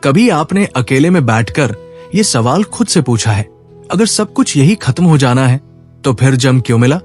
कभी आपने अकेले में बैठकर ये सवाल खुद से पूछा है, अगर सब कुछ यही खत्म हो जाना है तो फिर जन्म क्यों मिला?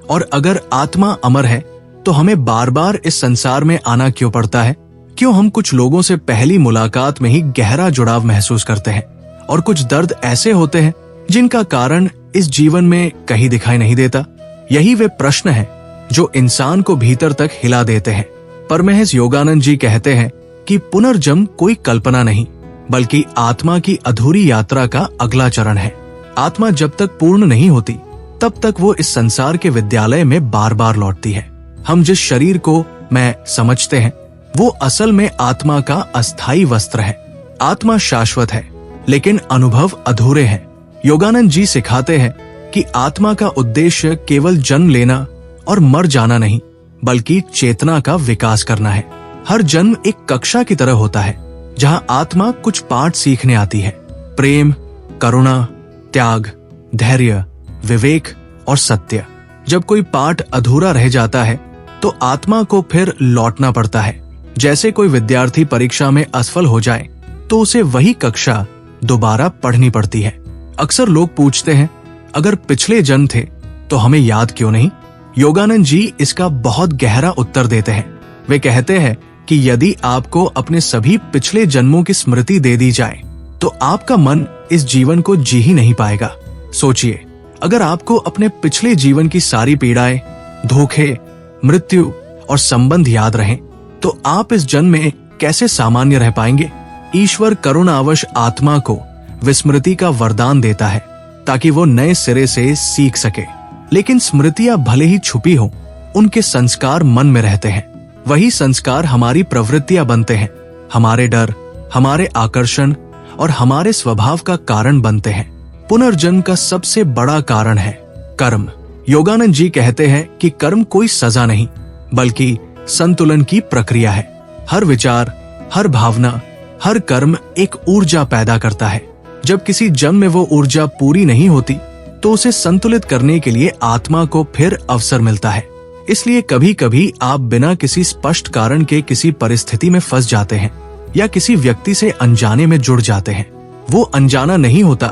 और अगर आत्मा अमर है तो हमें बार बार इस संसार में आना क्यों पड़ता है? क्यों हम कुछ लोगों से पहली मुलाकात में ही गहरा जुड़ाव महसूस करते हैं और कुछ दर्द ऐसे होते हैं जिनका कारण इस जीवन में कहीं दिखाई नहीं देता? यही वे प्रश्न हैं जो इंसान को भीतर तक हिला देते हैं। परमहंस योगानंद जी कहते हैं कि पुनर्जन्म कोई कल्पना नहीं, बल्कि आत्मा की अधूरी यात्रा का अगला चरण है। आत्मा जब तक पूर्ण नहीं होती तब तक वो इस संसार के विद्यालय में बार बार लौटती है। हम जिस शरीर को मैं समझते हैं वो असल में आत्मा का अस्थायी वस्त्र है। आत्मा शाश्वत है, लेकिन अनुभव अधूरे हैं। योगानंद जी सिखाते हैं कि आत्मा का उद्देश्य केवल जन्म लेना और मर जाना नहीं, बल्कि चेतना का विकास करना है। हर जन्म एक कक्षा की तरह होता है जहां आत्मा कुछ पाठ सीखने आती है। प्रेम, करुणा, त्याग, धैर्य, विवेक और सत्य। जब कोई पाठ अधूरा रह जाता है तो आत्मा को फिर लौटना पड़ता है। जैसे कोई विद्यार्थी परीक्षा में असफल हो जाए तो उसे वही कक्षा दोबारा पढ़नी पड़ती है। अक्सर लोग पूछते हैं, अगर पिछले जन्म थे तो हमें याद क्यों नहीं? योगानंद जी इसका बहुत गहरा उत्तर देते हैं। वे कहते हैं कि यदि आपको अपने सभी पिछले जन्मों की स्मृति दे दी जाए तो आपका मन इस जीवन को जी ही नहीं पाएगा। सोचिए, अगर आपको अपने पिछले जीवन की सारी पीड़ाएं, धोखे, मृत्यु और संबंध याद रहें तो आप इस जन्म में कैसे सामान्य रह पाएंगे? ईश्वर करुणावश आत्मा को विस्मृति का वरदान देता है ताकि वो नए सिरे से सीख सके। लेकिन स्मृतियां भले ही छुपी हो, उनके संस्कार मन में रहते हैं। वही संस्कार हमारी प्रवृत्तियां बनते हैं, हमारे डर, हमारे आकर्षण और हमारे स्वभाव का कारण बनते हैं। पुनर्जन्म का सबसे बड़ा कारण है कर्म। योगानंद जी कहते हैं कि कर्म कोई सजा नहीं, बल्कि संतुलन की प्रक्रिया है। हर विचार, हर भावना, हर कर्म एक ऊर्जा पैदा करता है। जब किसी जन्म में वो ऊर्जा पूरी नहीं होती तो उसे संतुलित करने के लिए आत्मा को फिर अवसर मिलता है। इसलिए कभी कभी आप बिना किसी स्पष्ट कारण के किसी परिस्थिति में फंस जाते हैं या किसी व्यक्ति से अनजाने में जुड़ जाते हैं। वो अनजाना नहीं होता,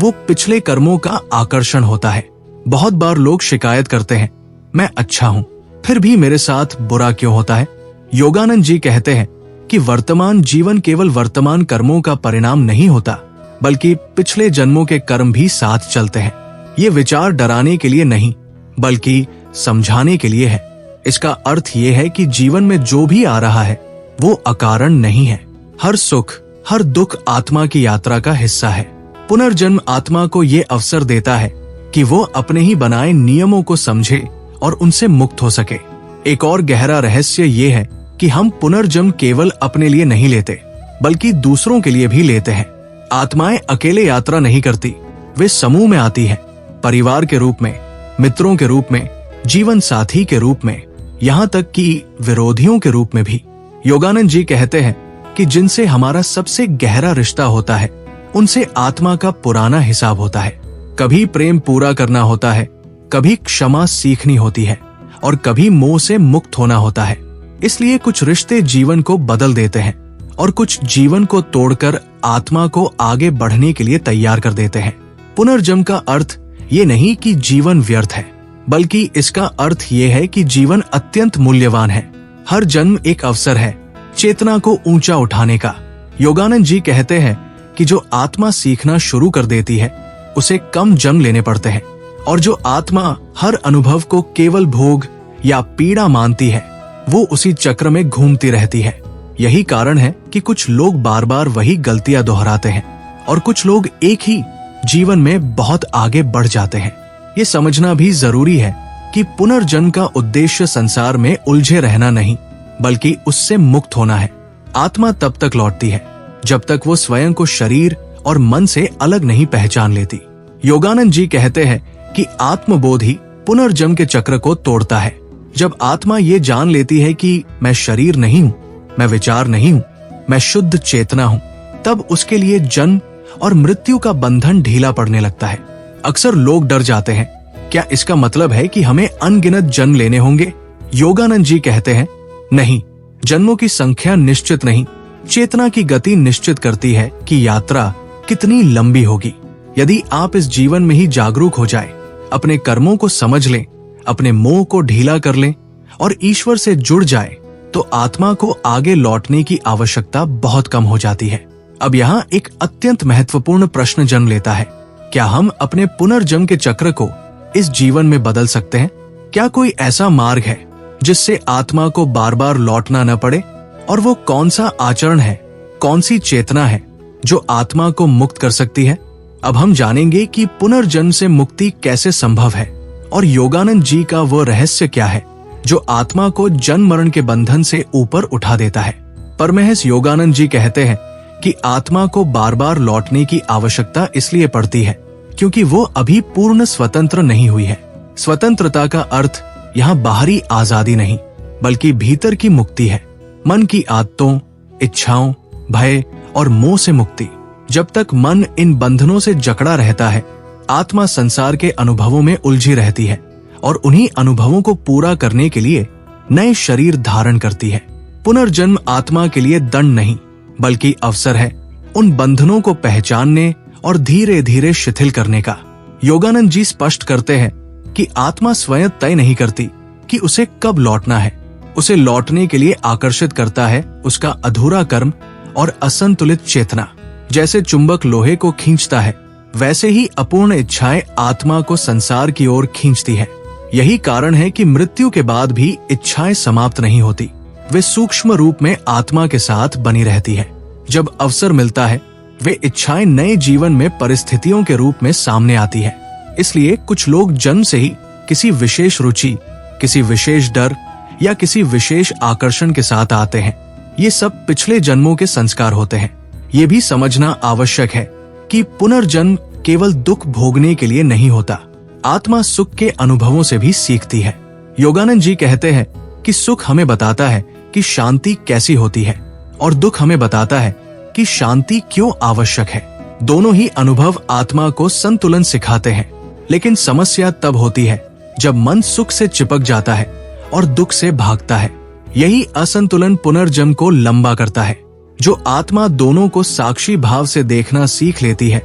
वो पिछले कर्मों का आकर्षण होता है। बहुत बार लोग शिकायत करते हैं, मैं अच्छा हूँ फिर भी मेरे साथ बुरा क्यों होता है? योगानंद जी कहते हैं कि वर्तमान जीवन केवल वर्तमान कर्मों का परिणाम नहीं होता, बल्कि पिछले जन्मों के कर्म भी साथ चलते हैं। ये विचार डराने के लिए नहीं, बल्कि समझाने के लिए है। इसका अर्थ ये है कि जीवन में जो भी आ रहा है वो अकारण नहीं है। हर सुख, हर दुख आत्मा की यात्रा का हिस्सा है। पुनर्जन्म आत्मा को ये अवसर देता है कि वो अपने ही बनाए नियमों को समझे और उनसे मुक्त हो सके। एक और गहरा रहस्य ये है कि हम पुनर्जन्म केवल अपने लिए नहीं लेते, बल्कि दूसरों के लिए भी लेते हैं। आत्माएं अकेले यात्रा नहीं करती, वे समूह में आती हैं, परिवार के रूप में, मित्रों के रूप में, जीवन साथी के रूप में, यहाँ तक कि विरोधियों के रूप में भी। योगानंद जी कहते हैं कि जिनसे हमारा सबसे गहरा रिश्ता होता है उनसे आत्मा का पुराना हिसाब होता है। कभी प्रेम पूरा करना होता है, कभी क्षमा सीखनी होती है और कभी मोह से मुक्त होना होता है। इसलिए कुछ रिश्ते जीवन को बदल देते हैं और कुछ जीवन को तोड़कर आत्मा को आगे बढ़ने के लिए तैयार कर देते हैं। पुनर्जन्म का अर्थ ये नहीं कि जीवन व्यर्थ है, बल्कि इसका अर्थ ये है कि जीवन अत्यंत मूल्यवान है। हर जन्म एक अवसर है चेतना को ऊंचा उठाने का। योगानंद जी कहते हैं कि जो आत्मा सीखना शुरू कर देती है उसे कम जन्म लेने पड़ते हैं, और जो आत्मा हर अनुभव को केवल भोग या पीड़ा मानती है वो उसी चक्र में घूमती रहती है। यही कारण है कि कुछ लोग बार बार वही गलतियां दोहराते हैं और कुछ लोग एक ही जीवन में बहुत आगे बढ़ जाते हैं। ये समझना भी जरूरी है कि पुनर्जन्म का उद्देश्य संसार में उलझे रहना नहीं, बल्कि उससे मुक्त होना है। आत्मा तब तक लौटती है जब तक वो स्वयं को शरीर और मन से अलग नहीं पहचान लेती। योगानंद जी कहते हैं कि आत्मबोध ही पुनर्जन्म के चक्र को तोड़ता है। जब आत्मा ये जान लेती है कि मैं शरीर नहीं हूँ, मैं विचार नहीं हूँ, मैं शुद्ध चेतना हूँ, तब उसके लिए जन्म और मृत्यु का बंधन ढीला पड़ने लगता है। अक्सर लोग डर जाते हैं, क्या इसका मतलब है कि हमें अनगिनत जन्म लेने होंगे? योगानंद जी कहते हैं, नहीं, जन्मों की संख्या निश्चित नहीं, चेतना की गति निश्चित करती है कि यात्रा कितनी लंबी होगी। यदि आप इस जीवन में ही जागरूक हो जाए, अपने कर्मों को समझ लें, अपने मोह को ढीला कर लें और ईश्वर से जुड़ जाए, तो आत्मा को आगे लौटने की आवश्यकता बहुत कम हो जाती है। अब यहाँ एक अत्यंत महत्वपूर्ण प्रश्न जन्म लेता है, क्या हम अपने पुनर्जन्म के चक्र को इस जीवन में बदल सकते हैं? क्या कोई ऐसा मार्ग है जिससे आत्मा को बार बार लौटना न पड़े? और वो कौन सा आचरण है, कौन सी चेतना है जो आत्मा को मुक्त कर सकती है? अब हम जानेंगे कि पुनर्जन्म से मुक्ति कैसे संभव है और योगानंद जी का वो रहस्य क्या है जो आत्मा को जन्म मरण के बंधन से ऊपर उठा देता है। परमहंस योगानंद जी कहते हैं कि आत्मा को बार बार लौटने की आवश्यकता इसलिए पड़ती है क्योंकि वो अभी पूर्ण स्वतंत्र नहीं हुई है। स्वतंत्रता का अर्थ यहाँ बाहरी आजादी नहीं, बल्कि भीतर की मुक्ति है। मन की आदतों, इच्छाओं, भय और मोह से मुक्ति। जब तक मन इन बंधनों से जकड़ा रहता है, आत्मा संसार के अनुभवों में उलझी रहती है और उन्हीं अनुभवों को पूरा करने के लिए नए शरीर धारण करती है। पुनर्जन्म आत्मा के लिए दंड नहीं, बल्कि अवसर है उन बंधनों को पहचानने और धीरे धीरे शिथिल करने का। योगानंद जी स्पष्ट करते हैं कि आत्मा स्वयं तय नहीं करती कि उसे कब लौटना है। उसे लौटने के लिए आकर्षित करता है उसका अधूरा कर्म और असंतुलित चेतना। जैसे चुंबक लोहे को खींचता है, वैसे ही अपूर्ण इच्छाएं आत्मा को संसार की ओर खींचती है। यही कारण है कि मृत्यु के बाद भी इच्छाएं समाप्त नहीं होती, वे सूक्ष्म रूप में आत्मा के साथ बनी रहती है। जब अवसर मिलता है, वे इच्छाएं नए जीवन में परिस्थितियों के रूप में सामने आती है। इसलिए कुछ लोग जन्म से ही किसी विशेष रुचि, किसी विशेष डर या किसी विशेष आकर्षण के साथ आते हैं। ये सब पिछले जन्मों के संस्कार होते हैं। ये भी समझना आवश्यक है कि पुनर्जन्म केवल दुख भोगने के लिए नहीं होता। आत्मा सुख के अनुभवों से भी सीखती है। योगानंद जी कहते हैं कि सुख हमें बताता है कि शांति कैसी होती है और दुख हमें बताता है कि शांति क्यों आवश्यक है। दोनों ही अनुभव आत्मा को संतुलन सिखाते हैं, लेकिन समस्या तब होती है जब मन सुख से चिपक जाता है और दुख से भागता है। यही असंतुलन पुनर्जन्म को लंबा करता है। जो आत्मा दोनों को साक्षी भाव से देखना सीख लेती है,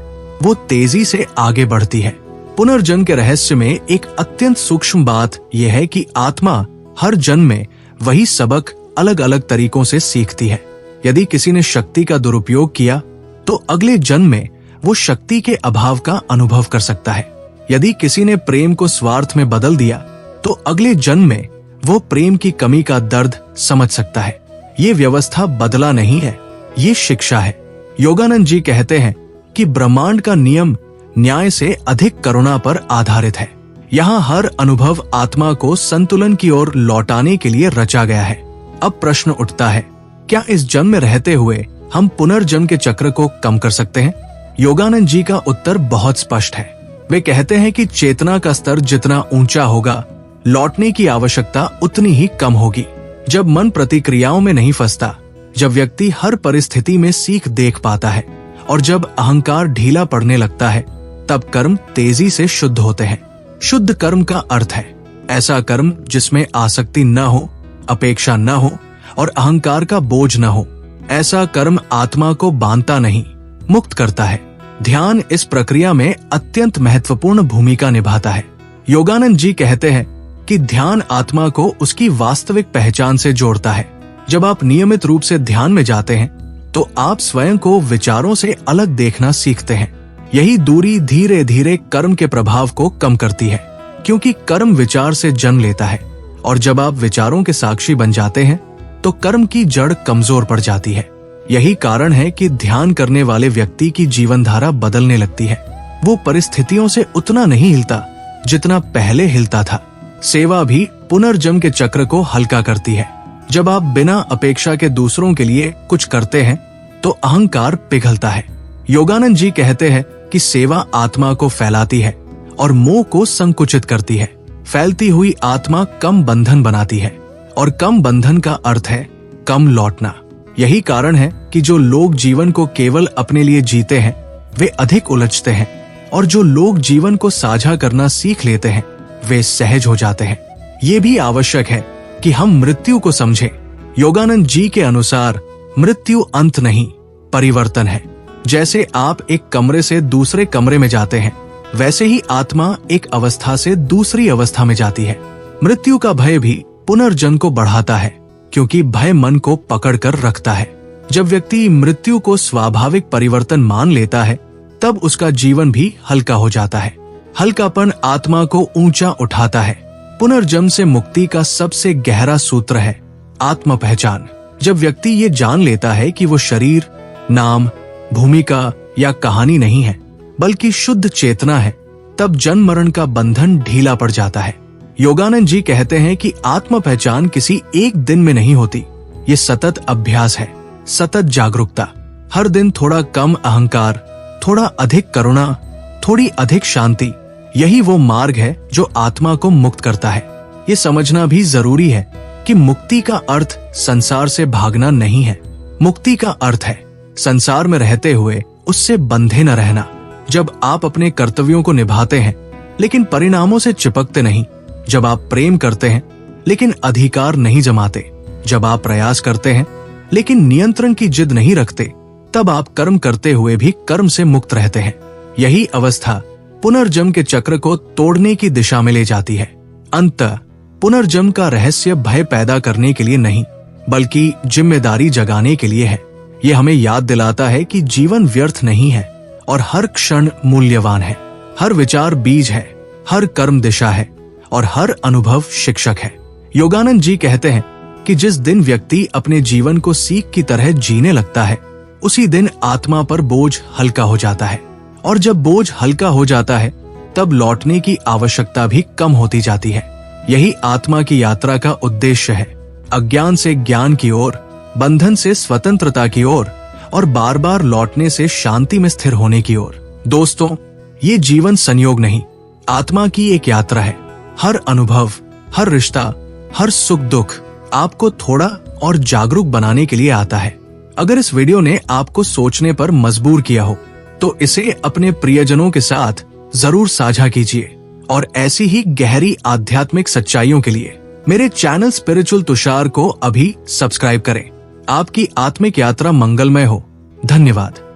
वो तेजी से आगे बढ़ती है। पुनर्जन्म के रहस्य में एक अत्यंत सूक्ष्म बात यह है कि आत्मा हर जन्म में वही सबक अलग अलग तरीकों से सीखती है। यदि किसी ने शक्ति का दुरुपयोग किया, तो अगले जन्म में वो शक्ति के अभाव का अनुभव कर सकता है। यदि किसी ने प्रेम को स्वार्थ में बदल दिया, तो अगले जन्म में वो प्रेम की कमी का दर्द समझ सकता है। ये व्यवस्था बदला नहीं है, ये शिक्षा है। योगानंद जी कहते हैं कि ब्रह्मांड का नियम न्याय से अधिक करुणा पर आधारित है। यहाँ हर अनुभव आत्मा को संतुलन की ओर लौटाने के लिए रचा गया है। अब प्रश्न उठता है, क्या इस जन्म में रहते हुए हम पुनर्जन्म के चक्र को कम कर सकते हैं? योगानंद जी का उत्तर बहुत स्पष्ट है। वे कहते हैं कि चेतना का स्तर जितना ऊंचा होगा, लौटने की आवश्यकता उतनी ही कम होगी। जब मन प्रतिक्रियाओं में नहीं फंसता, जब व्यक्ति हर परिस्थिति में सीख देख पाता है और जब अहंकार ढीला पड़ने लगता है, तब कर्म तेजी से शुद्ध होते हैं। शुद्ध कर्म का अर्थ है ऐसा कर्म जिसमें आसक्ति न हो, अपेक्षा न हो और अहंकार का बोझ न हो। ऐसा कर्म आत्मा को बांधता नहीं, मुक्त करता है। ध्यान इस प्रक्रिया में अत्यंत महत्वपूर्ण भूमिका निभाता है। योगानंद जी कहते हैं कि ध्यान आत्मा को उसकी वास्तविक पहचान से जोड़ता है। जब आप नियमित रूप से ध्यान में जाते हैं, तो आप स्वयं को विचारों से अलग देखना सीखते हैं। यही दूरी धीरे धीरे कर्म के प्रभाव को कम करती है, क्योंकि कर्म विचार से जन्म लेता है और जब आप विचारों के साक्षी बन जाते हैं, तो कर्म की जड़ कमजोर पड़ जाती है। यही कारण है कि ध्यान करने वाले व्यक्ति की जीवन धारा बदलने लगती है। वो परिस्थितियों से उतना नहीं हिलता जितना पहले हिलता था। सेवा भी पुनर्जन्म के चक्र को हल्का करती है। जब आप बिना अपेक्षा के दूसरों के लिए कुछ करते हैं, तो अहंकार पिघलता है। योगानंद जी कहते हैं कि सेवा आत्मा को फैलाती है और मोह को संकुचित करती है। फैलती हुई आत्मा कम बंधन बनाती है और कम बंधन का अर्थ है कम लौटना। यही कारण है कि जो लोग जीवन को केवल अपने लिए जीते हैं, वे अधिक उलझते हैं और जो लोग जीवन को साझा करना सीख लेते हैं, वे सहज हो जाते हैं। ये भी आवश्यक है कि हम मृत्यु को समझें। योगानंद जी के अनुसार मृत्यु अंत नहीं, परिवर्तन है। जैसे आप एक कमरे से दूसरे कमरे में जाते हैं, वैसे ही आत्मा एक अवस्था से दूसरी अवस्था में जाती है। मृत्यु का भय भी पुनर्जन्म को बढ़ाता है, क्योंकि भय मन को पकड़ कर रखता है। जब व्यक्ति मृत्यु को स्वाभाविक परिवर्तन मान लेता है, तब उसका जीवन भी हल्का हो जाता है। हल्कापन आत्मा को ऊंचा उठाता है। पुनर्जन्म से मुक्ति का सबसे गहरा सूत्र है आत्म पहचान। जब व्यक्ति ये जान लेता है कि वो शरीर, नाम, भूमिका या कहानी नहीं है, बल्कि शुद्ध चेतना है, तब जन्म मरण का बंधन ढीला पड़ जाता है। योगानंद जी कहते हैं कि आत्म पहचान किसी एक दिन में नहीं होती, ये सतत अभ्यास है, सतत जागरूकता। हर दिन थोड़ा कम अहंकार, थोड़ा अधिक करुणा, थोड़ी अधिक शांति, यही वो मार्ग है जो आत्मा को मुक्त करता है। ये समझना भी जरूरी है कि मुक्ति का अर्थ संसार से भागना नहीं है। मुक्ति का अर्थ है संसार में रहते हुए उससे बंधे न रहना। जब आप अपने कर्तव्यों को निभाते हैं लेकिन परिणामों से चिपकते नहीं, जब आप प्रेम करते हैं लेकिन अधिकार नहीं जमाते, जब आप प्रयास करते हैं लेकिन नियंत्रण की जिद नहीं रखते, तब आप कर्म करते हुए भी कर्म से मुक्त रहते हैं। यही अवस्था पुनर्जन्म के चक्र को तोड़ने की दिशा में ले जाती है। अंततः पुनर्जन्म का रहस्य भय पैदा करने के लिए नहीं, बल्कि जिम्मेदारी जगाने के लिए है। ये हमें याद दिलाता है कि जीवन व्यर्थ नहीं है और हर क्षण मूल्यवान है। हर विचार बीज है, हर कर्म दिशा है और हर अनुभव शिक्षक है। योगानंद जी कहते हैं कि जिस दिन व्यक्ति अपने जीवन को सीख की तरह जीने लगता है, उसी दिन आत्मा पर बोझ हल्का हो जाता है। और जब बोझ हल्का हो जाता है, तब लौटने की आवश्यकता भी कम होती जाती है। यही आत्मा की यात्रा का उद्देश्य है, अज्ञान से ज्ञान की ओर, बंधन से स्वतंत्रता की ओर और बार बार लौटने से शांति में स्थिर होने की ओर। दोस्तों, ये जीवन संयोग नहीं, आत्मा की एक यात्रा है। हर अनुभव, हर रिश्ता, हर सुख दुख आपको थोड़ा और जागरूक बनाने के लिए आता है। अगर इस वीडियो ने आपको सोचने पर मजबूर किया हो, तो इसे अपने प्रियजनों के साथ जरूर साझा कीजिए। और ऐसी ही गहरी आध्यात्मिक सच्चाइयों के लिए मेरे चैनल स्पिरिचुअल तुषार को अभी सब्सक्राइब करें। आपकी आत्मिक यात्रा मंगलमय हो। धन्यवाद।